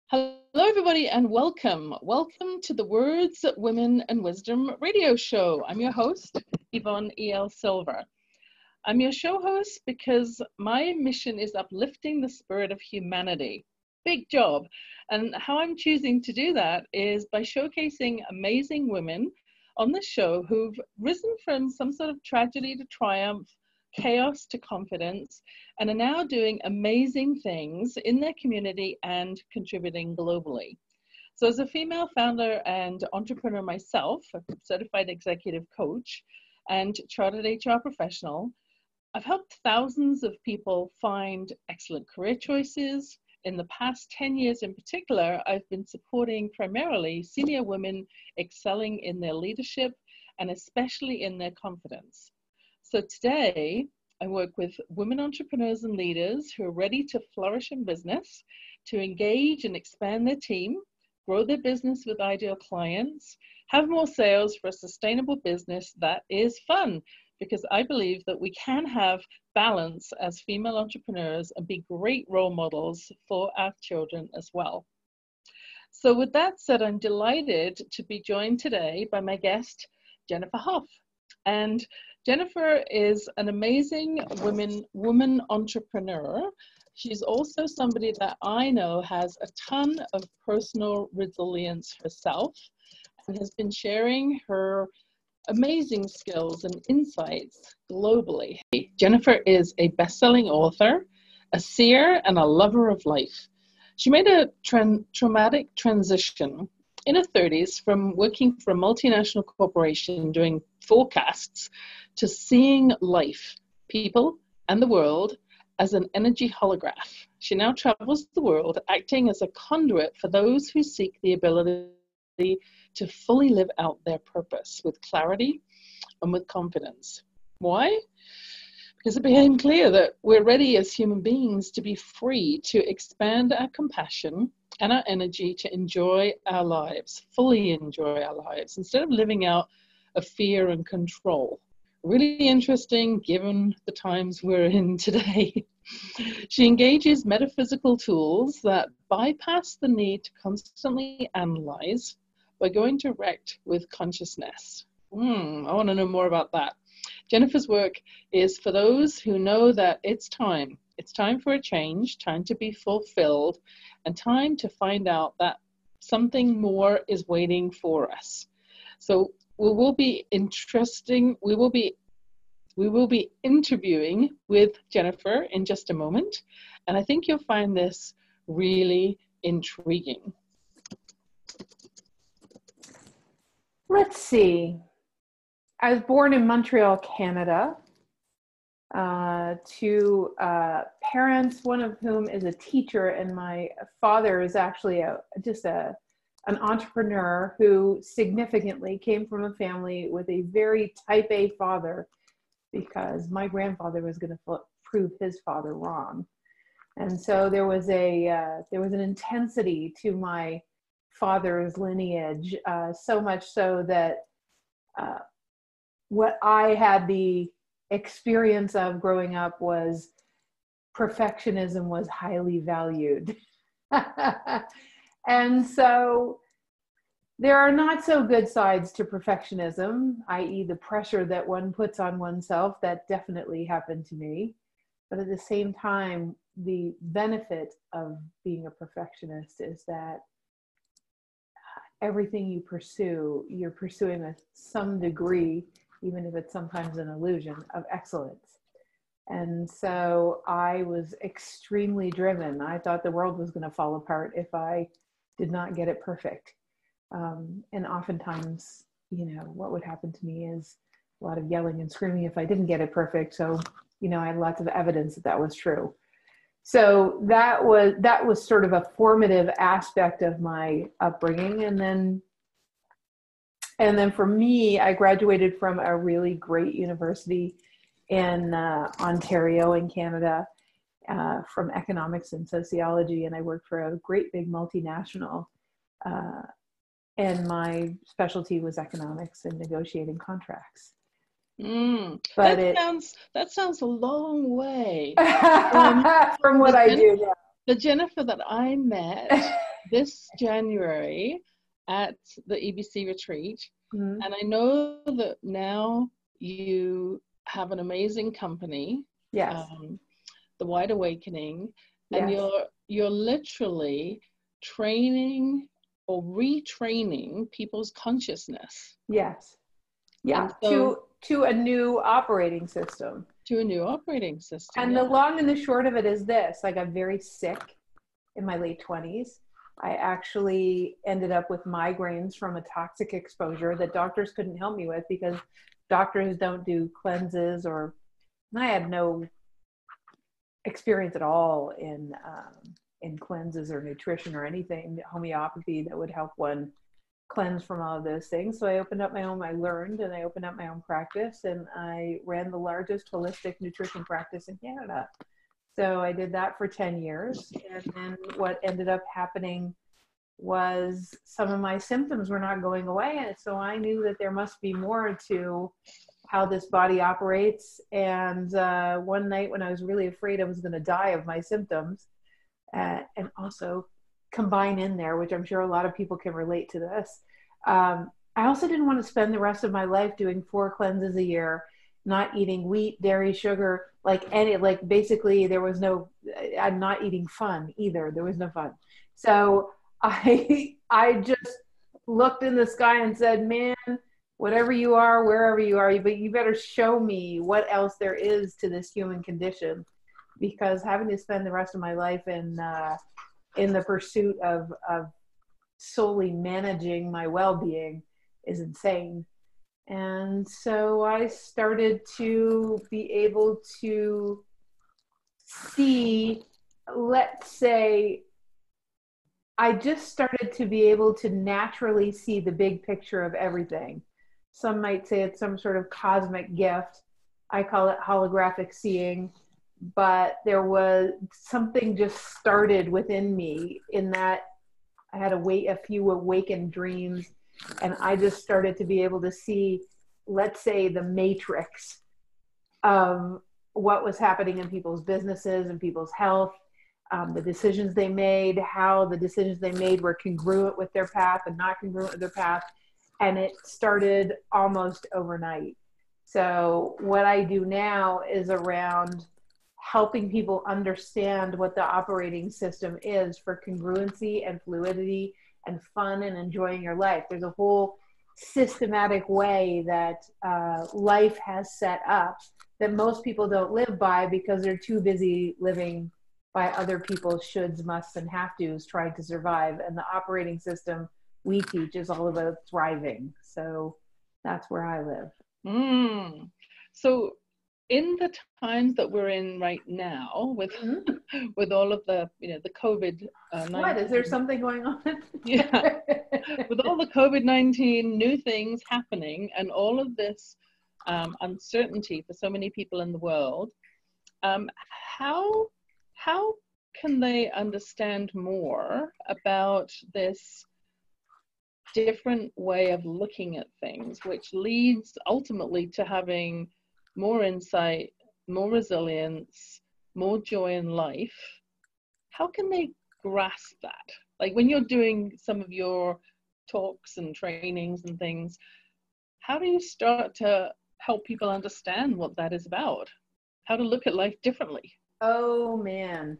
Hello, everybody, and welcome. Welcome to the Words, Women, and Wisdom radio show. I'm your host, Yvonne E.L. Silver. I'm your show host because my mission is uplifting the spirit of humanity. Big job. And how I'm choosing to do that is by showcasing amazing women on the show who've risen from some sort of tragedy to triumph, chaos to confidence, and are now doing amazing things in their community and contributing globally. So as a female founder and entrepreneur myself, a certified executive coach and chartered HR professional, I've helped thousands of people find excellent career choices. In the past 10 years in particular, I've been supporting primarily senior women excelling in their leadership and especially in their confidence. So today, I work with women entrepreneurs and leaders who are ready to flourish in business, to engage and expand their team, grow their business with ideal clients, have more sales for a sustainable business that is fun, because I believe that we can have balance as female entrepreneurs and be great role models for our children as well. So with that said, I'm delighted to be joined today by my guest, Jennifer Hough. And Jennifer is an amazing woman entrepreneur. She's also somebody that I know has a ton of personal resilience herself and has been sharing her amazing skills and insights globally. Jennifer is a best-selling author, a seer, and a lover of life. She made a traumatic transition in her 30s from working for a multinational corporation doing forecasts to seeing life, people, and the world as an energy holograph. She now travels the world acting as a conduit for those who seek the ability to fully live out their purpose with clarity and with confidence. Why? Because it became clear that we're ready as human beings to be free to expand our compassion and our energy to enjoy our lives, fully enjoy our lives, instead of living out of fear and control. Really interesting given the times we're in today. She engages metaphysical tools that bypass the need to constantly analyze by going direct with consciousness. I want to know more about that. Jennifer's work is for those who know that it's time. It's time for a change, time to be fulfilled, and time to find out that something more is waiting for us. So we will be interviewing with Jennifer in just a moment, and I think you'll find this really intriguing. Let's see. I was born in Montreal, Canada, to parents, one of whom is a teacher, and my father is actually an entrepreneur who significantly came from a family with a very type A father, because my grandfather was going to prove his father wrong. And so there was an intensity to my father's lineage, so much so that what I had the experience of growing up was perfectionism was highly valued. And so there are not so good sides to perfectionism, i.e. the pressure that one puts on oneself. That definitely happened to me. But at the same time, the benefit of being a perfectionist is that everything you pursue, you're pursuing with some degree, even if it's sometimes an illusion, of excellence. And so I was extremely driven. I thought the world was going to fall apart if I did not get it perfect. And oftentimes, what would happen to me is a lot of yelling and screaming if I didn't get it perfect. So, I had lots of evidence that that was true. So that was sort of a formative aspect of my upbringing. And then for me, I graduated from a really great university in Ontario in Canada, from economics and sociology. And I worked for a great big multinational, and my specialty was economics and negotiating contracts. But that sounds a long way from what I do now. The Jennifer that I met this January at the EBC retreat. Mm-hmm. And I know that now you have an amazing company, Yes. The Wide Awakening, and Yes. you're literally training or retraining people's consciousness. Yes. Yeah. And so, to a new operating system. To a new operating system. And yeah. the long and the short of it is this: I got very sick in my late 20s. I actually ended up with migraines from a toxic exposure that doctors couldn't help me with, because doctors don't do cleanses, and I had no experience at all in cleanses or nutrition or anything, homeopathy that would help one cleanse from all of those things. So I opened up my own, I learned, and I opened up my own practice, and I ran the largest holistic nutrition practice in Canada. So I did that for 10 years. And then what ended up happening was some of my symptoms were not going away. And so I knew that there must be more to how this body operates. And one night when I was really afraid I was going to die of my symptoms, and also combine in there, which I'm sure a lot of people can relate to this. I also didn't want to spend the rest of my life doing 4 cleanses a year, not eating wheat, dairy, sugar, basically there was no, I'm not eating fun either. There was no fun. So I just looked in the sky and said, man, whatever you are, wherever you are, but you better show me what else there is to this human condition, because having to spend the rest of my life in the pursuit of solely managing my well-being is insane. And so I started to be able to see, let's say, I just started to be able to naturally see the big picture of everything. Some might say it's some sort of cosmic gift. I call it holographic seeing. But there was something just started within me, in that I had a few awakened dreams, and I just started to be able to see, let's say, the matrix of what was happening in people's businesses and people's health, the decisions they made, how the decisions they made were congruent with their path and not congruent with their path. And it started almost overnight. So what I do now is around helping people understand what the operating system is for congruency and fluidity and fun and enjoying your life. There's a whole systematic way that life has set up that most people don't live by, because they're too busy living by other people's shoulds, musts, and have-tos, trying to survive. And the operating system we teach is all about thriving. So that's where I live. So in the times that we're in right now, with with all of the the COVID, what is there something going on? Yeah, with all the COVID-19 new things happening and all of this uncertainty for so many people in the world, how can they understand more about this different way of looking at things, which leads ultimately to having more insight, more resilience, more joy in life? How can they grasp that? Like when you're doing some of your talks and trainings and things, how do you start to help people understand what that is about? How to look at life differently? Oh, man.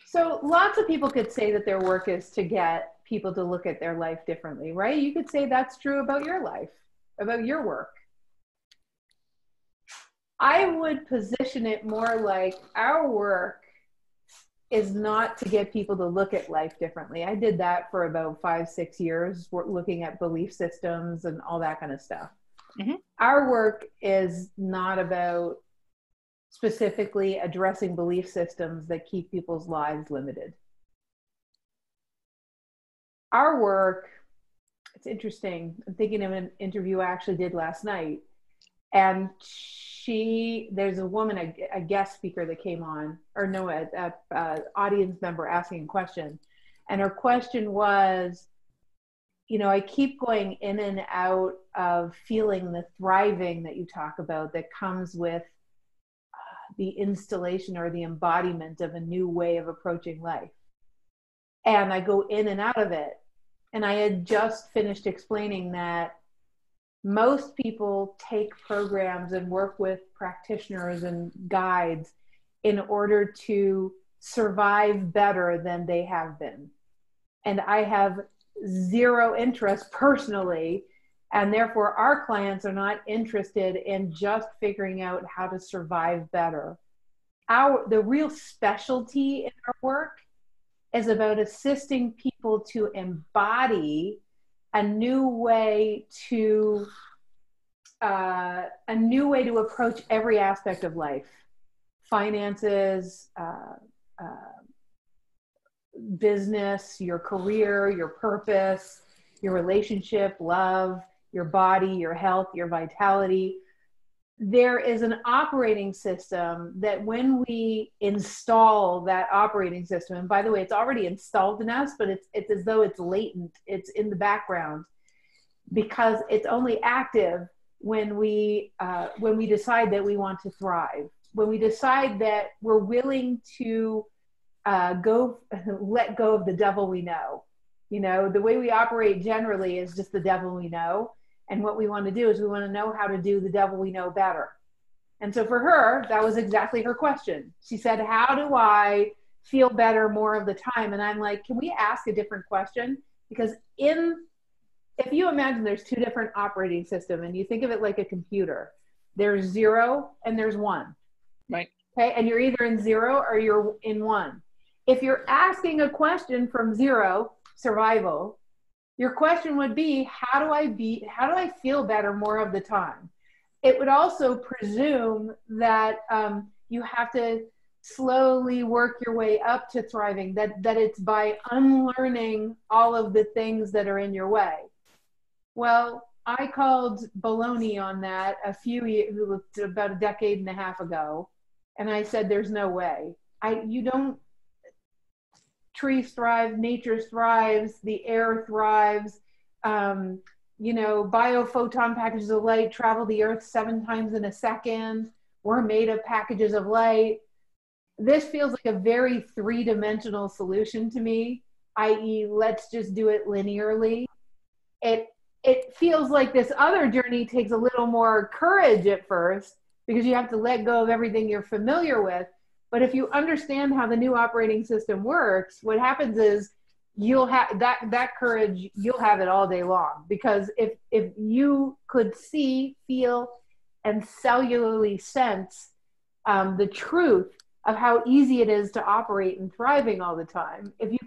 So lots of people could say that their work is to get people to look at their life differently, right? You could say that's true about your life, about your work. I would position it more like our work is not to get people to look at life differently. I did that for about 5-6 years, looking at belief systems and all that kind of stuff. Mm-hmm. Our work is not about specifically addressing belief systems that keep people's lives limited. Our work, it's interesting. I'm thinking of an interview I actually did last night. And there's a woman, a guest speaker that came on, or no, a audience member asking a question. And her question was, I keep going in and out of feeling the thriving that you talk about that comes with the installation or the embodiment of a new way of approaching life. and I go in and out of it. And I had just finished explaining that most people take programs and work with practitioners and guides in order to survive better than they have been. And I have zero interest personally, and therefore our clients are not interested in just figuring out how to survive better. The real specialty in our work is about assisting people to embody a new way to approach every aspect of life: finances, business, your career, your purpose, your relationship, love, your body, your health, your vitality. There is an operating system that when we install that operating system, and by the way, it's already installed in us, but it's as though it's latent, it's in the background, because it's only active when we decide that we want to thrive, when we decide that we're willing to let go of the devil we know. You know, the way we operate generally is just the devil we know. And what we want to do is we want to know how to do the devil we know better. And so for her, that was exactly her question. She said, how do I feel better more of the time? And I'm like, can we ask a different question? Because if you imagine there's two different operating systems and you think of it like a computer, there's 0 and there's 1. Right. Okay. And you're either in 0 or you're in 1. If you're asking a question from 0, survival, your question would be, how do I feel better more of the time? It would also presume that you have to slowly work your way up to thriving, that it's by unlearning all of the things that are in your way. Well, I called baloney on that about a decade and a half ago. And I said, there's no way. Trees thrive, nature thrives, the air thrives. Biophoton packages of light travel the earth 7 times in a second. We're made of packages of light. This feels like a very 3-dimensional solution to me, i.e., let's just do it linearly. It feels like this other journey takes a little more courage at first, because you have to let go of everything you're familiar with. But if you understand how the new operating system works, what happens is you'll have that courage, you'll have it all day long. Because if you could see, feel, and cellularly sense the truth of how easy it is to operate and thriving all the time, if you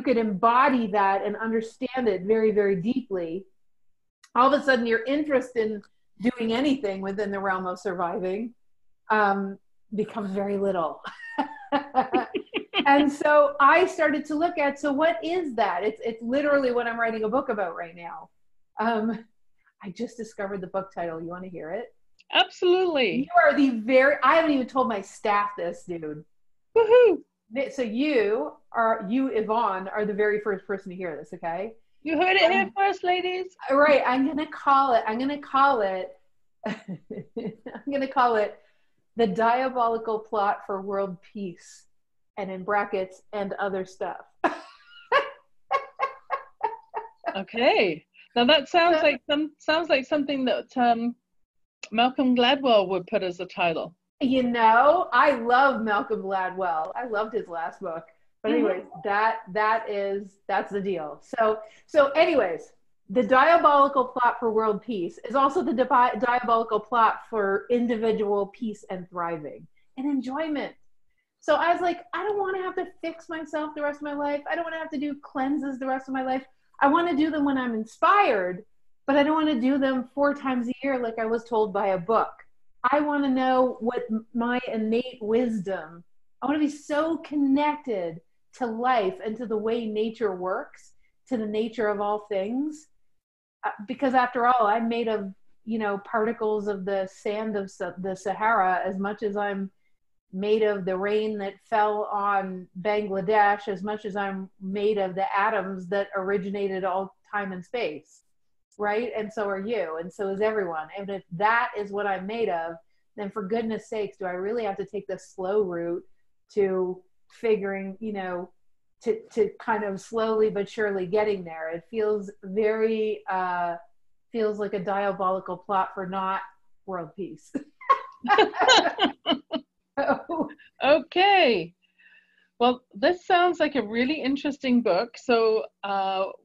could embody that and understand it very, very deeply, all of a sudden your interest in doing anything within the realm of surviving becomes very little. And so I started to look at, so what is that? It's literally what I'm writing a book about right now. I just discovered the book title. You want to hear it? Absolutely. You are I haven't even told my staff this, dude. Woohoo! So you, Yvonne, are the very first person to hear this, okay? You heard it here first, ladies. Right. I'm going to call it The Diabolical Plot for World Peace, and in brackets, and other stuff. Okay. Now that sounds like something that Malcolm Gladwell would put as a title. You know, I love Malcolm Gladwell. I loved his last book. But anyways, that's the deal. So anyways, the diabolical plot for world peace is also the diabolical plot for individual peace and thriving and enjoyment. So I was like, I don't want to have to fix myself the rest of my life. I don't want to have to do cleanses the rest of my life. I want to do them when I'm inspired, but I don't want to do them 4 times a year like I was told by a book. I want to know what my innate wisdom, I want to be so connected to life and to the way nature works, to the nature of all things. Because after all, I'm made of, particles of the sand of the Sahara as much as I'm made of the rain that fell on Bangladesh, as much as I'm made of the atoms that originated all time and space, right? And so are you, and so is everyone. And if that is what I'm made of, then for goodness sakes, do I really have to take the slow route to figuring, to kind of slowly but surely getting there. It feels very, feels like a diabolical plot for not world peace. Okay. Well, this sounds like a really interesting book. So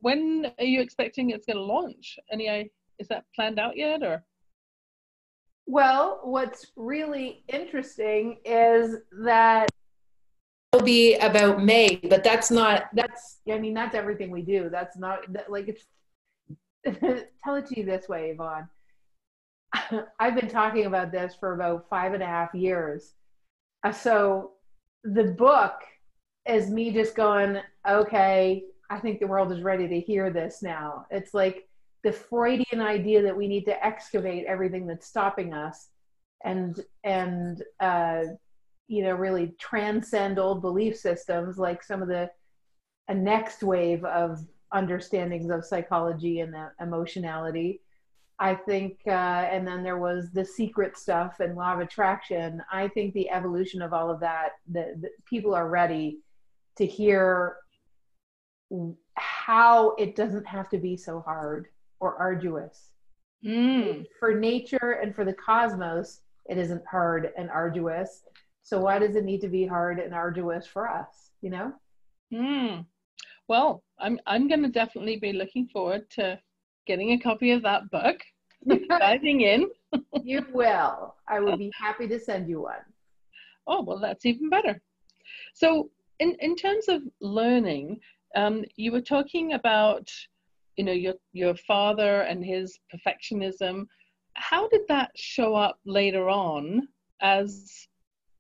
when are you expecting it's going to launch? Is that planned out yet, or? Well, what's really interesting is that it'll be about May, but that's everything we do. That's not like it's tell it to you this way, Yvonne. I've been talking about this for about 5.5 years. So the book is me just going, okay, I think the world is ready to hear this now. It's like the Freudian idea that we need to excavate everything that's stopping us and really transcend old belief systems, like some of a next wave of understandings of psychology and emotionality. I think, and then there was the secret stuff and law of attraction. I think the evolution of all of that, the people are ready to hear how it doesn't have to be so hard or arduous. For nature and for the cosmos, it isn't hard and arduous. So why does it need to be hard and arduous for us, you know? Well, I'm going to definitely be looking forward to getting a copy of that book, diving in. You will. I would be happy to send you one. Oh, well, that's even better. So in terms of learning, you were talking about, your father and his perfectionism. How did that show up later on as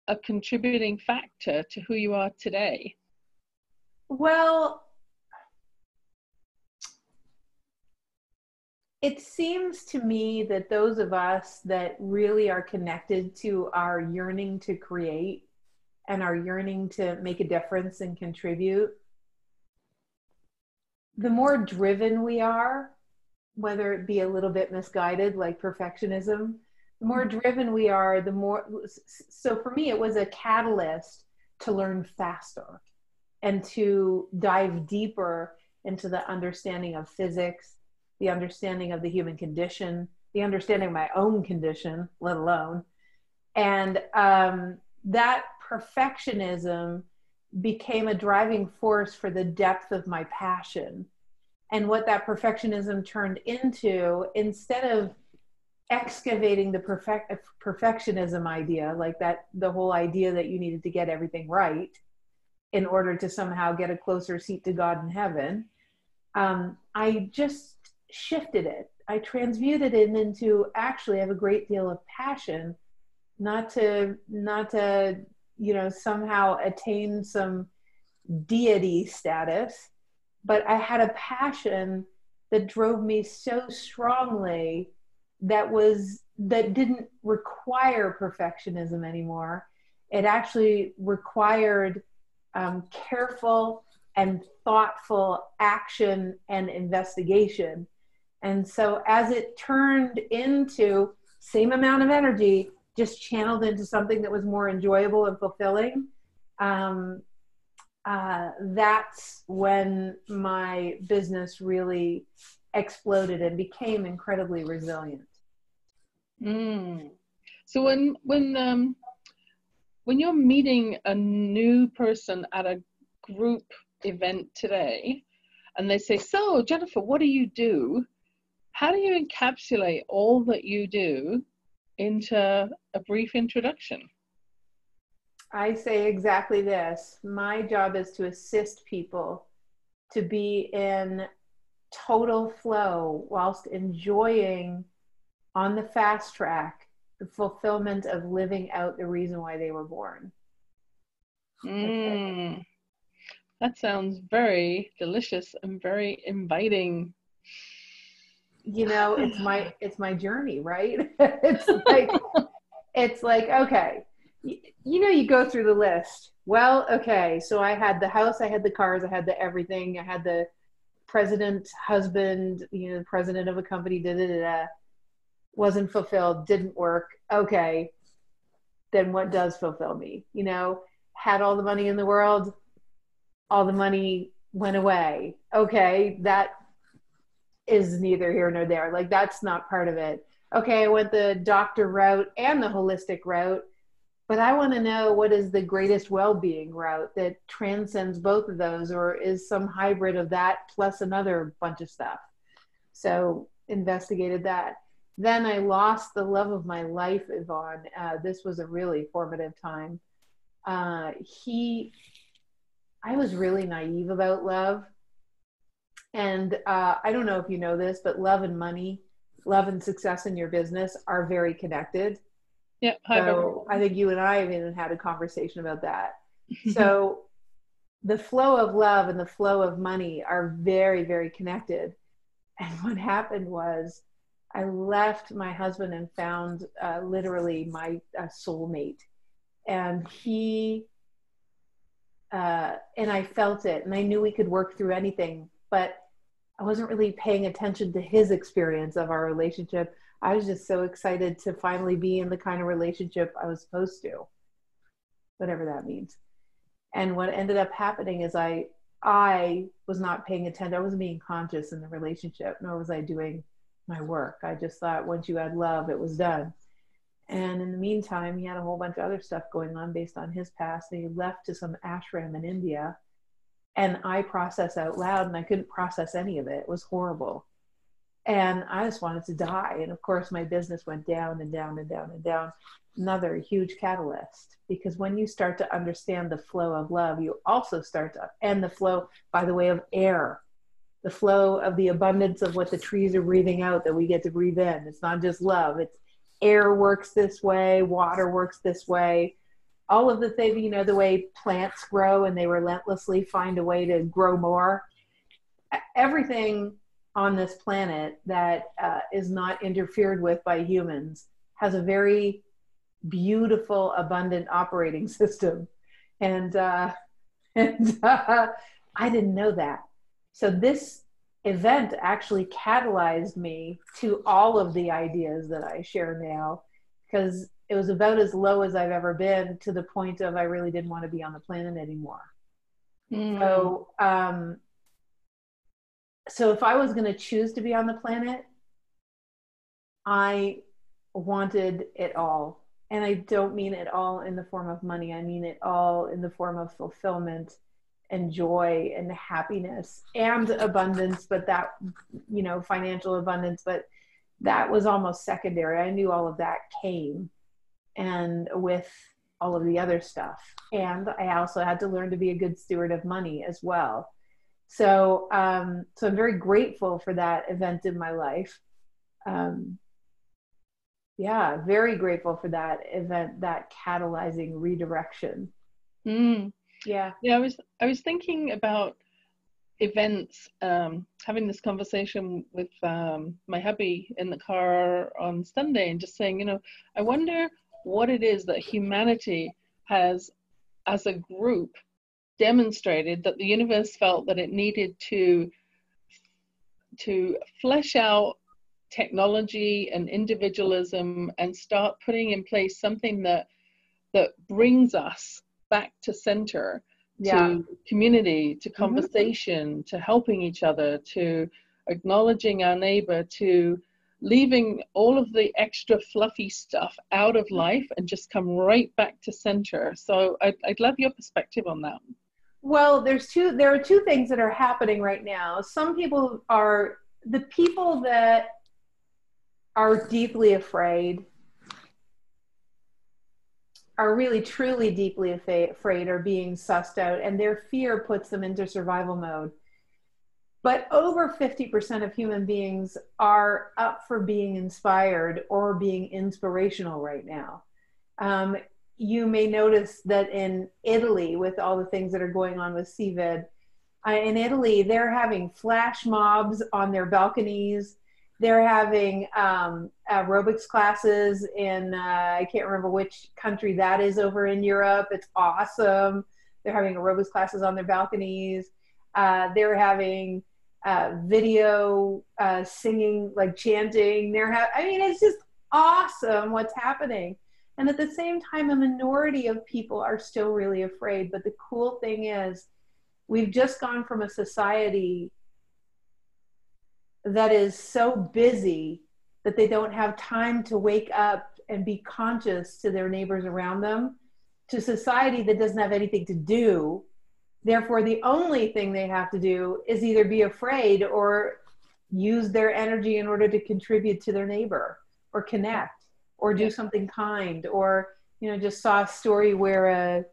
a contributing factor to who you are today? Well, it seems to me that those of us that really are connected to our yearning to create and our yearning to make a difference and contribute, the more driven we are, whether it be a little bit misguided like perfectionism, the more driven we are, the more. So for me, it was a catalyst to learn faster and to dive deeper into the understanding of physics, the understanding of the human condition, the understanding of my own condition, let alone. And that perfectionism became a driving force for the depth of my passion. And what that perfectionism turned into, instead of excavating the perfectionism idea, like that, the whole idea that you needed to get everything right in order to somehow get a closer seat to God in heaven, I just shifted it. I transmuted it into, actually, I have a great deal of passion, not to somehow attain some deity status, but I had a passion that drove me so strongly that didn't require perfectionism anymore. It actually required careful and thoughtful action and investigation. And so as it turned into same amount of energy, just channeled into something that was more enjoyable and fulfilling, that's when my business really exploded and became incredibly resilient. So when you're meeting a new person at a group event today, and they say, "So, Jennifer, what do you do?" How do you encapsulate all that you do into a brief introduction? I say exactly this. My job is to assist people to be in total flow whilst enjoying, on the fast track, the fulfillment of living out the reason why they were born. That sounds very delicious and very inviting. It's my journey, right? it's like, okay, you go through the list. Well, okay, so I had the house, I had the cars, I had the everything, I had the president, husband, the president of a company, wasn't fulfilled, didn't work. Okay, then what does fulfill me? Had all the money in the world, all the money went away. Okay, that is neither here nor there. Like, that's not part of it. Okay, I went the doctor route and the holistic route, but I want to know what is the greatest well-being route that transcends both of those, or is some hybrid of that plus another bunch of stuff. So investigated that. Then I lost the love of my life, Yvonne. This was a really formative time. I was really naive about love. And I don't know if you know this, but love and money, love and success in your business are very connected. Yeah. So I think you and I have even had a conversation about that. So the flow of love and the flow of money are very, very connected. And what happened was I left my husband and found literally my soulmate. And and I felt it, and I knew we could work through anything, but I wasn't really paying attention to his experience of our relationship. I was just so excited to finally be in the kind of relationship I was supposed to, whatever that means. And what ended up happening is I was not paying attention. I wasn't being conscious in the relationship, nor was I doing my work. I just thought once you had love, it was done. And in the meantime, he had a whole bunch of other stuff going on based on his past. And he left to some ashram in India. And I processed out loud, and I couldn't process any of it. It was horrible. And I just wanted to die. And of course, my business went down and down and down and down. Another huge catalyst, because when you start to understand the flow of love, you also start to, and the flow, by the way, of air, the flow of the abundance of what the trees are breathing out that we get to breathe in. It's not just love. It's air works this way, water works this way. All of the things, you know, the way plants grow and they relentlessly find a way to grow more. Everything on this planet that is not interfered with by humans has a very beautiful, abundant operating system. And I didn't know that. So this event actually catalyzed me to all of the ideas that I share now, because it was about as low as I've ever been, to the point of I really didn't want to be on the planet anymore. So if I was going to choose to be on the planet, I wanted it all. And I don't mean it all in the form of money. I mean it all in the form of fulfillment and joy and happiness and abundance, but that, you know, financial abundance, but that was almost secondary. I knew all of that came, and with all of the other stuff. And I also had to learn to be a good steward of money as well. So, so I'm very grateful for that event in my life. Yeah, very grateful for that event, that catalyzing redirection. Yeah. Yeah, I was thinking about events, having this conversation with my hubby in the car on Sunday, and just saying, you know, I wonder what it is that humanity has, as a group, demonstrated that the universe felt that it needed to flesh out technology and individualism and start putting in place something that brings us back to center, to community, to conversation, to helping each other, to acknowledging our neighbor, to leaving all of the extra fluffy stuff out of life and just come right back to center. So I'd love your perspective on that. Well, there are two things that are happening right now. Some people are, the people that are deeply afraid, are really truly deeply afraid, are being sussed out, and their fear puts them into survival mode. But over 50% of human beings are up for being inspired or being inspirational right now. You may notice that in Italy, with all the things that are going on with CVID, in Italy, they're having flash mobs on their balconies. They're having aerobics classes in, I can't remember which country that is over in Europe. It's awesome. They're having aerobics classes on their balconies. They're having video singing, like chanting. I mean, it's just awesome what's happening. And at the same time, a minority of people are still really afraid. But the cool thing is, We've just gone from a society that is so busy that they don't have time to wake up and be conscious to their neighbors around them, to society that doesn't have anything to do. Therefore, the only thing they have to do is either be afraid or use their energy in order to contribute to their neighbor or connect or do something kind. Or, you know, just saw a story where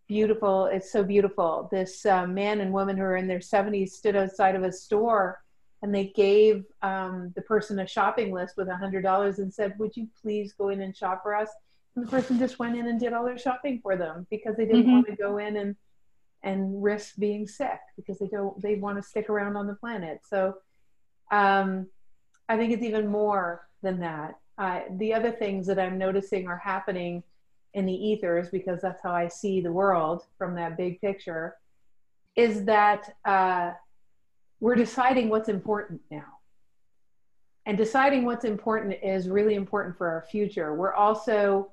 it's so beautiful. This man and woman who are in their 70s stood outside of a store, and they gave the person a shopping list with $100 and said, "Would you please go in and shop for us?" And the person just went in and did all their shopping for them because they didn't want to go in and risk being sick, because they want to stick around on the planet. So I think it's even more than that. The other things that I'm noticing are happening in the ethers, because that's how I see the world from that big picture, is that we're deciding what's important now. And deciding what's important is really important for our future. We're also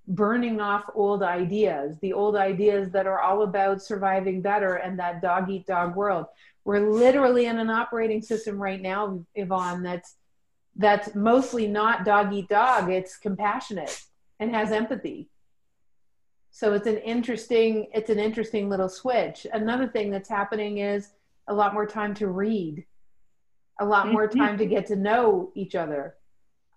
burning off old ideas, the old ideas that are all about surviving better and that dog eat dog world. We're literally in an operating system right now, Yvonne, that's mostly not dog eat dog. It's compassionate and has empathy. So it's an interesting little switch. Another thing that's happening is a lot more time to read, a lot more time to get to know each other.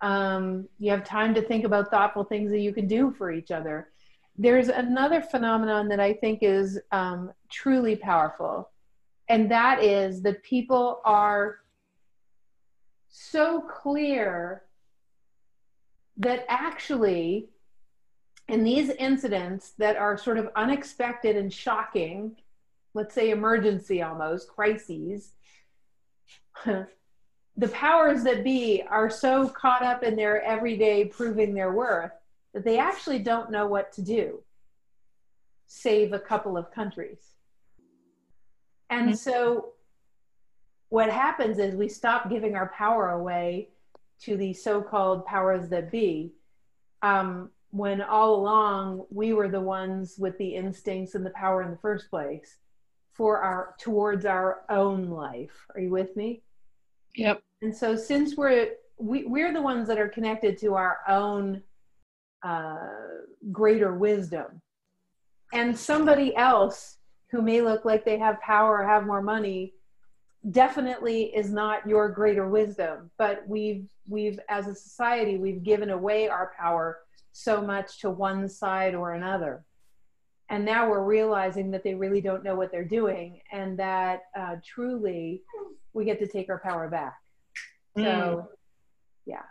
You have time to think about thoughtful things that you can do for each other. There's another phenomenon that I think is truly powerful, and that is that people are so clear that actually, in these incidents that are sort of unexpected and shocking, let's say emergency almost, crises, the powers that be are so caught up in their everyday proving their worth that they actually don't know what to do, save a couple of countries. And so what happens is we stop giving our power away to the so-called powers that be, when all along we were the ones with the instincts and the power in the first place towards our own life. Are you with me? Yep. And so since we're the ones that are connected to our own greater wisdom, and somebody else who may look like they have power or have more money definitely is not your greater wisdom. But we've as a society, we've given away our power so much to one side or another. And now we're realizing that they really don't know what they're doing, and that truly we get to take our power back. So, yeah.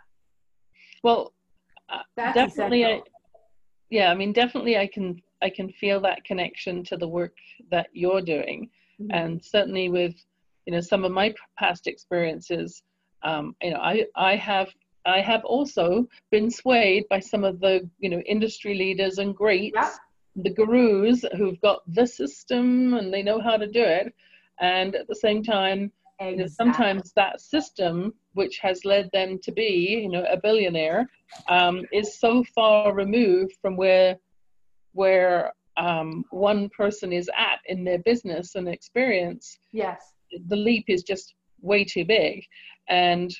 Well, that's definitely, essential. definitely I can feel that connection to the work that you're doing. And certainly with, some of my past experiences, I have also been swayed by some of the, industry leaders and greats, the gurus who've got the system and they know how to do it. And at the same time, sometimes that system, which has led them to be, a billionaire, is so far removed from where one person is at in their business and experience. Yes. The leap is just way too big. And,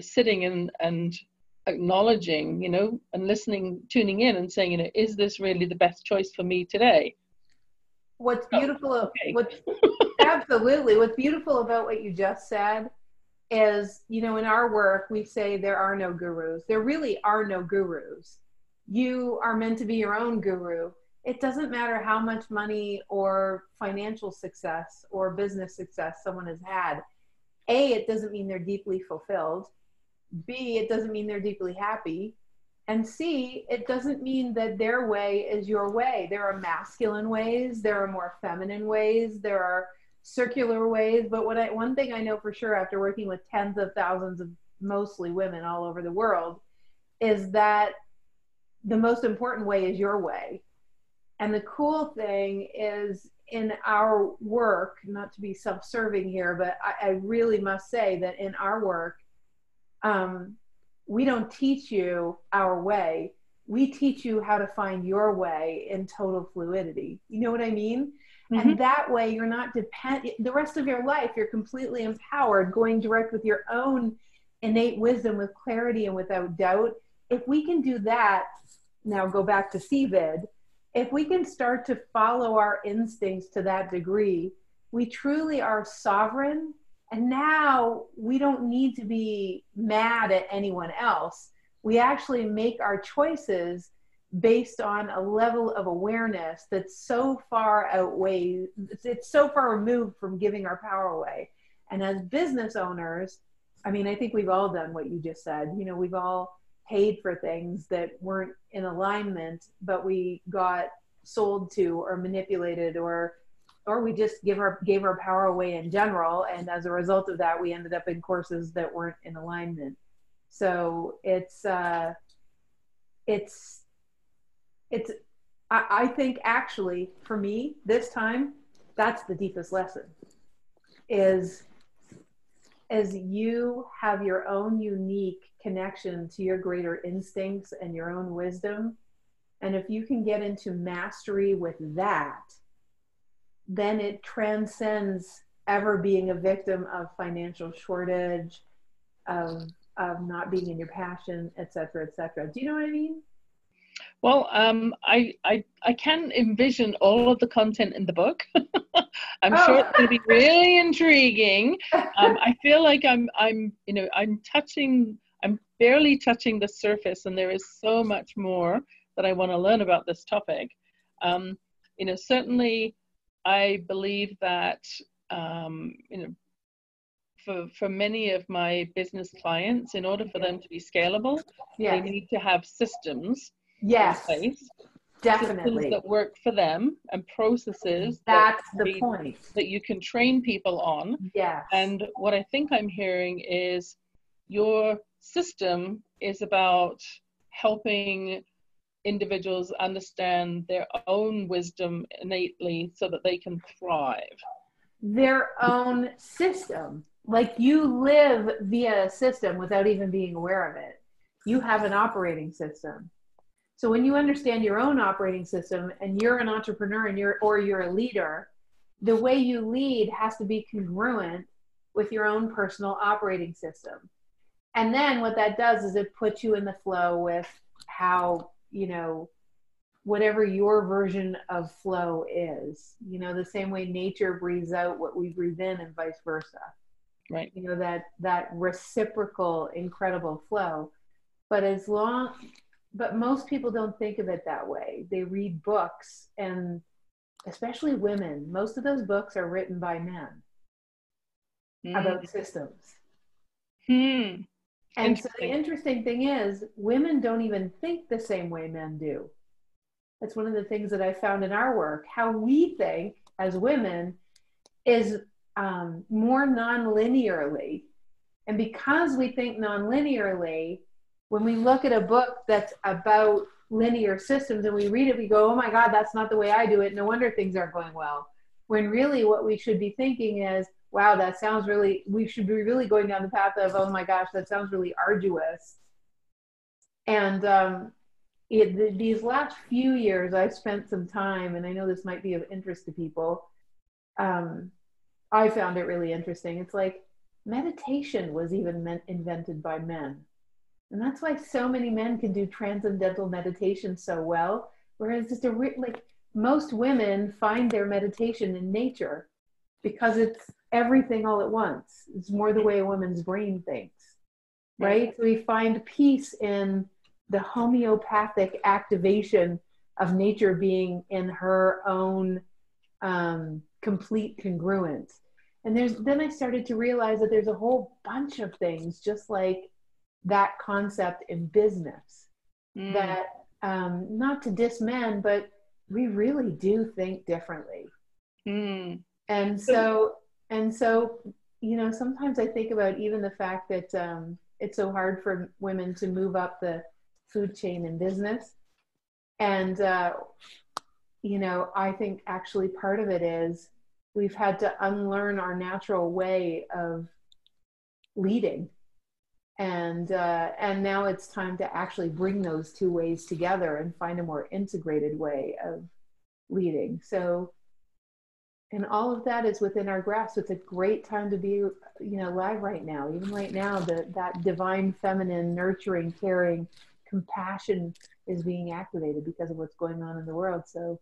sitting and acknowledging, and listening, tuning in and saying, is this really the best choice for me today? What's beautiful, absolutely. What's beautiful about what you just said is, in our work, we say there are no gurus. There really are no gurus. You are meant to be your own guru. It doesn't matter how much money or financial success or business success someone has had. A, it doesn't mean they're deeply fulfilled. B, it doesn't mean they're deeply happy. And C, it doesn't mean that their way is your way. There are masculine ways, there are more feminine ways, there are circular ways. But one thing I know for sure after working with tens of thousands of mostly women all over the world is that the most important way is your way. And the cool thing is, in our work, not to be self-serving here, but I really must say that in our work, we don't teach you our way. We teach you how to find your way in total fluidity. You know what I mean? And that way you're not dependent, the rest of your life, you're completely empowered, going direct with your own innate wisdom, with clarity and without doubt. If we can do that, now go back to CVID, if we can start to follow our instincts to that degree, we truly are sovereign. And now we don't need to be mad at anyone else. We actually make our choices based on a level of awareness that's so far outweighs, it's so far removed from giving our power away. And as business owners, I mean, I think we've all done what you just said. You know, we've all paid for things that weren't in alignment, but we got sold to or manipulated, or we just gave our power away in general. And as a result of that, we ended up in courses that weren't in alignment. So I think actually for me this time, that's the deepest lesson, is as you have your own unique connection to your greater instincts and your own wisdom. And if you can get into mastery with that, then it transcends ever being a victim of financial shortage, of not being in your passion, et cetera, et cetera. Do you know what I mean? Well, I can envision all of the content in the book. I'm sure it's going to be really intriguing. I feel like I'm barely touching the surface, and there is so much more that I want to learn about this topic. Certainly, I believe that for many of my business clients, in order for them to be scalable, they need to have systems. Yes, in place, definitely. Systems that work for them, and processes that's the point that you can train people on. Yes. And what I think I'm hearing is your system is about helping individuals understand their own wisdom innately so that they can thrive. Their own system. Like, you live via a system without even being aware of it. You have an operating system. So when you understand your own operating system, and you're an entrepreneur and you're a leader, the way you lead has to be congruent with your own personal operating system. And then what that does is it puts you in the flow with how, whatever your version of flow is, the same way nature breathes out what we breathe in, and vice versa. Right. That reciprocal, incredible flow. But most people don't think of it that way. They read books, and especially women, most of those books are written by men about systems. And so the interesting thing is, women don't even think the same way men do. That's one of the things that I found in our work. How we think as women is more non-linearly. And because we think non-linearly, when we look at a book that's about linear systems and we read it, we go, oh my God, that's not the way I do it. No wonder things aren't going well. When really what we should be thinking is, wow, we should be really going down the path of, oh my gosh, that sounds really arduous. And these last few years, I've spent some time, and I know this might be of interest to people. I found it really interesting. It's like meditation was even invented by men. And that's why so many men can do transcendental meditation so well. Whereas most women find their meditation in nature, because it's everything all at once. It's more the way a woman's brain thinks, right? So we find peace in the homeopathic activation of nature being in her own complete congruence. And then I started to realize that there's a whole bunch of things just like that concept in business that, not to diss men, but we really do think differently. And so, sometimes I think about even the fact that it's so hard for women to move up the food chain in business. And, I think actually part of it is we've had to unlearn our natural way of leading. And now it's time to actually bring those two ways together and find a more integrated way of leading. So And all of that is within our grasp. It's a great time to be, alive right now. Even right now, that divine feminine, nurturing, caring, compassion is being activated because of what's going on in the world. So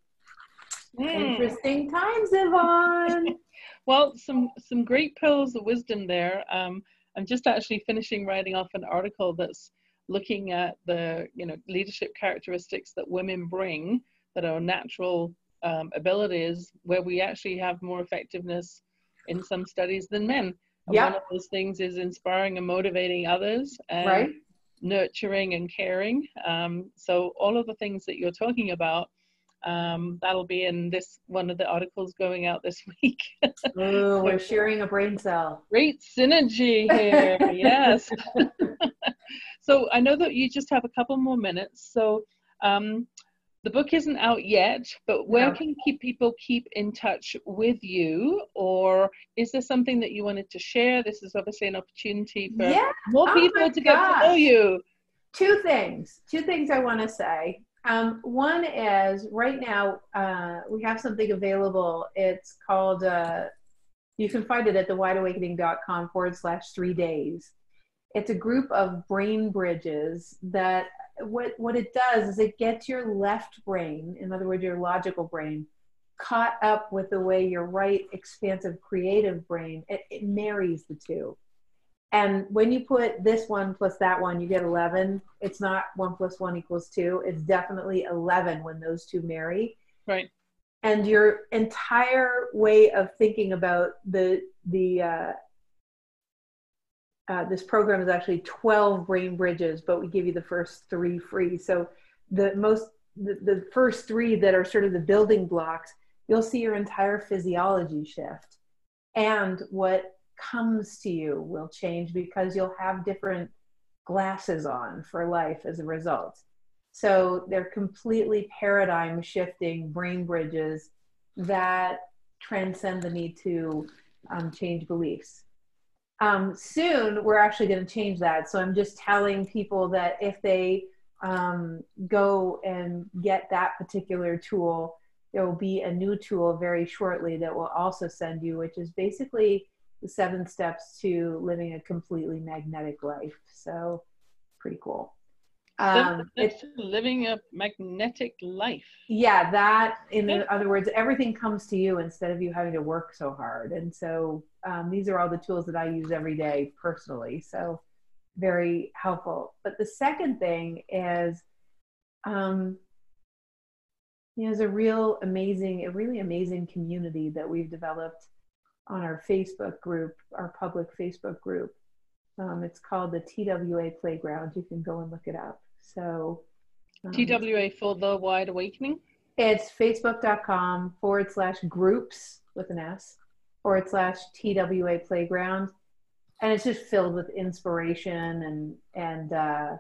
interesting times, Yvonne. Well, some great pearls of wisdom there. I'm just actually finishing writing off an article that's looking at the leadership characteristics that women bring that are natural abilities, where we actually have more effectiveness in some studies than men. And one of those things is inspiring and motivating others, and nurturing and caring. So all of the things that you're talking about, that'll be in this one of the articles going out this week. Oh, we're sharing a brain cell. Great synergy here. Yes. So I know that you just have a couple more minutes. So the book isn't out yet, but where can people keep in touch with you? Or is there something that you wanted to share? This is obviously an opportunity for more people to get to know you. Two things I want to say. One is right now we have something available. It's called, you can find it at thewideawakening.com/3 days. It's a group of brain bridges that what it does is it gets your left brain, in other words, your logical brain, caught up with the way your right expansive creative brain, it marries the two. And when you put this one plus that one, you get 11. It's not 1 + 1 = 2. It's definitely 11 when those two marry. Right. And your entire way of thinking about this program is actually 12 brain bridges, but we give you the first 3 free. So the first 3 that are sort of the building blocks, you'll see your entire physiology shift. And what comes to you will change because you'll have different glasses on for life as a result. So they're completely paradigm shifting brain bridges that transcend the need to change beliefs. Soon we're actually going to change that. So I'm just telling people that if they go and get that particular tool, there will be a new tool very shortly that will also send you, which is basically the 7 steps to living a completely magnetic life. So pretty cool. It's living a magnetic life. Yeah, that in other words, everything comes to you instead of you having to work so hard. And so these are all the tools that I use every day personally. So very helpful. But the second thing is, there's a really amazing community that we've developed on our Facebook group, our public Facebook group. It's called the TWA Playground. You can go and look it up. So TWA for the Wide Awakening? It's facebook.com/groups with an S /TWA Playground. And it's just filled with inspiration and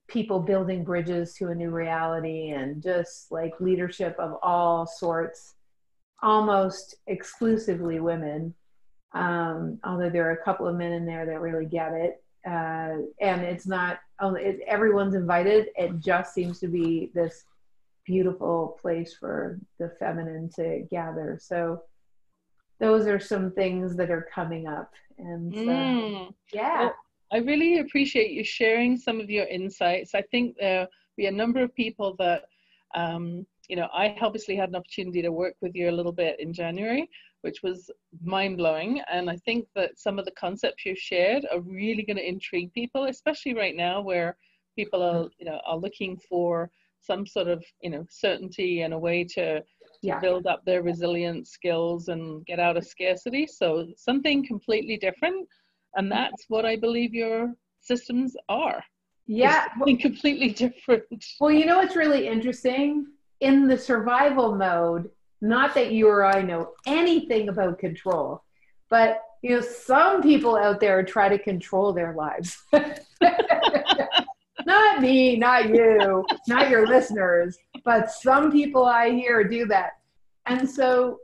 people building bridges to a new reality and just like leadership of all sorts, almost exclusively women. Although there are a couple of men in there that really get it. And it's not only, everyone's invited. It just seems to be this beautiful place for the feminine to gather. So those are some things that are coming up. And Well, I really appreciate you sharing some of your insights. I think there'll be a number of people that, I obviously had an opportunity to work with you a little bit in January, which was mind-blowing. And I think that some of the concepts you've shared are really going to intrigue people, especially right now where people are, are looking for some sort of, certainty and a way to build up their resilient skills and get out of scarcity. So something completely different. And that's what I believe your systems are. Yeah. Something completely different. Well, what's really interesting? In the survival mode, not that you or I know anything about control, but some people out there try to control their lives. Not me, not you, not your listeners, but some people I hear do that. And so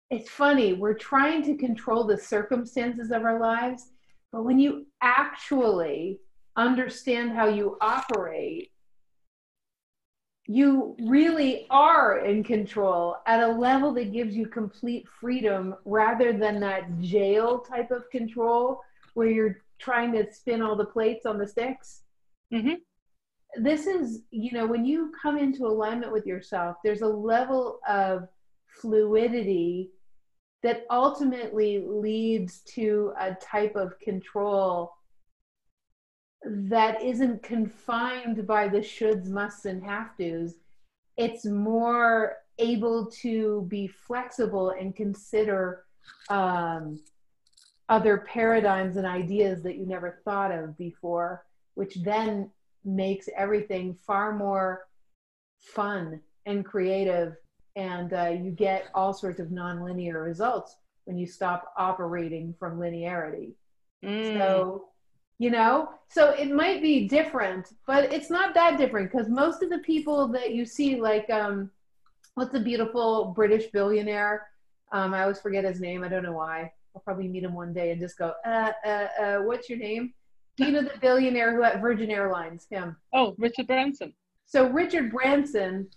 it's funny, we're trying to control the circumstances of our lives, but when you actually understand how you operate, you really are in control at a level that gives you complete freedom rather than that jail type of control where you're trying to spin all the plates on the sticks. Mm-hmm. This is, you know, when you come into alignment with yourself, there's a level of fluidity that ultimately leads to a type of control that isn't confined by the shoulds, musts, and have-tos. It's more able to be flexible and consider other paradigms and ideas that you never thought of before, which then makes everything far more fun and creative, and you get all sorts of nonlinear results when you stop operating from linearity. So, you know, so it might be different, but it's not that different, because most of the people that you see, like, what's the beautiful British billionaire? I always forget his name. I don't know why. I'll probably meet him one day and just go, what's your name? You know, the billionaire who had Virgin Airlines, him. Oh, Richard Branson. So Richard Branson,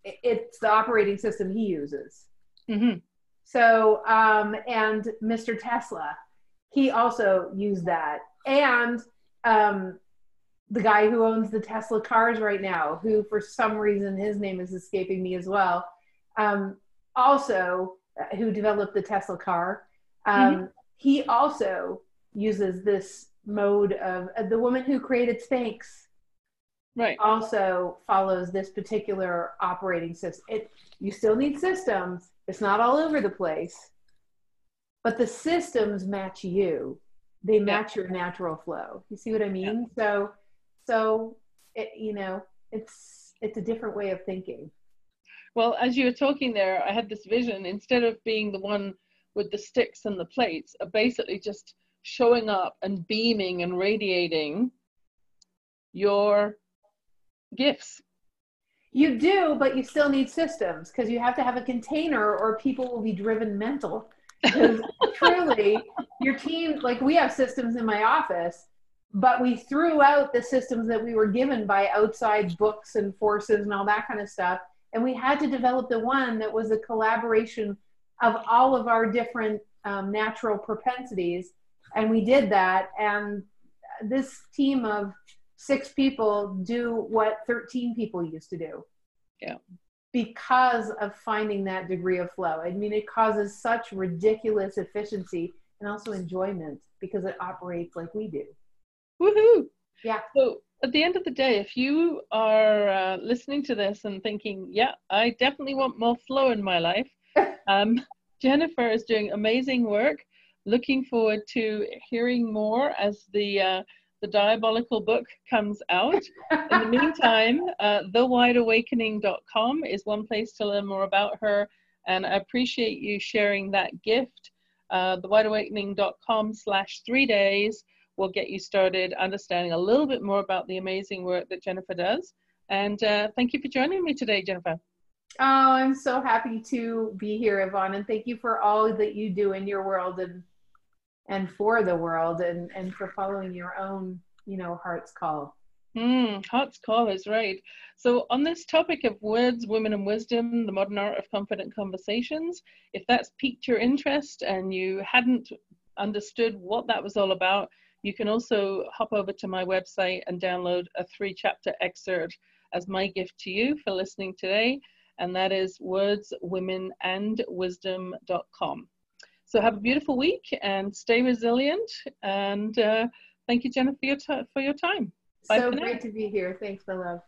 it's the operating system he uses. Mm-hmm. So, and Mr. Tesla, he also used that. And the guy who owns the Tesla cars right now, who for some reason his name is escaping me as well, also who developed the Tesla car, he also uses this mode of the woman who created Spanx. Right. Also follows this particular operating system. You still need systems. It's not all over the place, but the systems match you. They match your natural flow. You see what I mean? Yeah. So it, you know, it's a different way of thinking. Well, as you were talking there, I had this vision, instead of being the one with the sticks and the plates, of basically just showing up and beaming and radiating your gifts. You do, but you still need systems, because you have to have a container or people will be driven mental. Because truly, your team, like, we have systems in my office, but we threw out the systems that we were given by outside books and forces and all that kind of stuff. And we had to develop the one that was a collaboration of all of our different natural propensities. And we did that. And this team of 6 people do what 13 people used to do. Yeah. Because of finding that degree of flow. I mean, it causes such ridiculous efficiency and also enjoyment because it operates like we do. Woohoo! Yeah. So at the end of the day, if you are listening to this and thinking, yeah, I definitely want more flow in my life, Jennifer is doing amazing work. Looking forward to hearing more as the Diabolical book comes out. In the meantime, thewideawakening.com is one place to learn more about her, and I appreciate you sharing that gift. Thewideawakening.com/3 days will get you started understanding a little bit more about the amazing work that Jennifer does. And thank you for joining me today, Jennifer. Oh, I'm so happy to be here, Yvonne, and thank you for all that you do in your world and for the world, and for following your own, you know, heart's call. Heart's call is right. So on this topic of words, women, and wisdom, the modern art of confident conversations, if that's piqued your interest and you hadn't understood what that was all about, you can also hop over to my website and download a 3-chapter excerpt as my gift to you for listening today. And that is wordswomenandwisdom.com. So have a beautiful week and stay resilient. And thank you, Jennifer, for your time. Bye. So great to be here. Thanks, my love.